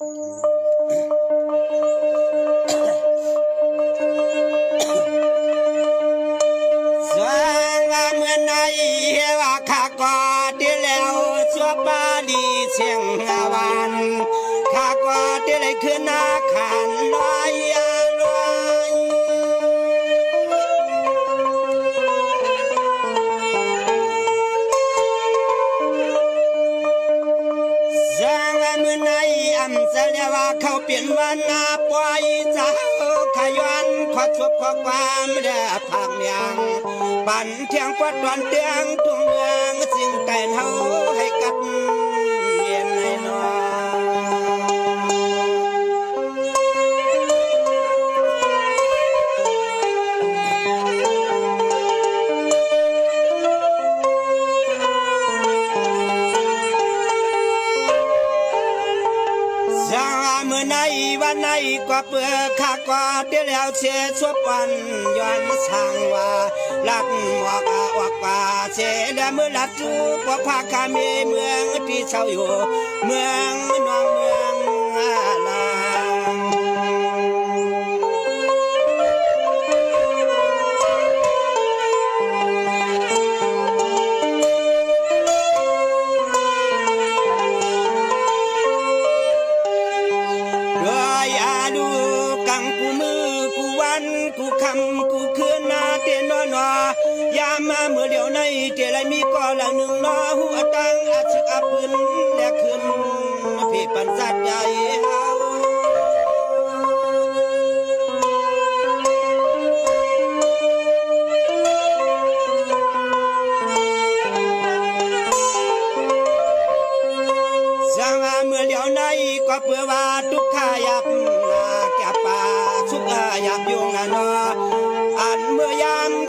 สวงเมื่อในว่าข้าก็ได้แล้วชัวบาลีเชียงวันข้าก็ได้ขึ้นอาคารลอยลอยสวงเมื่อในอำเสลว่าเขาเปลี่ยนวันนาปล่อยเจ้าขยันขอชวบขอความเดือดทางยังบันเทียงกวาดวันเตียงทุ่งเมืองสิ่งไก่เฮาให้กัดเย็นให้นอนเมื่อในวันในก็เปื่อข้าก็ได้แล้วเชื่อชวบวันย้อนสั่งว่าลัดหมอกออกป่าเสียและเมื่อลัดจูปพาคามีเมืองที่เช่าอยู่เมืองนองเมืองลางกูคำกูคืนนาเตียนนอยามมาเมื่อเดียวในเจไรมีก็ละหนึ่งนอหัวตังอาชกปืนและขึ้นพี่ปันสัตว์ใหญ่สังเมื่อเดียวในก็เพื่อว่าทุกขายับนาแก่ป่าสุกยับยุงนอ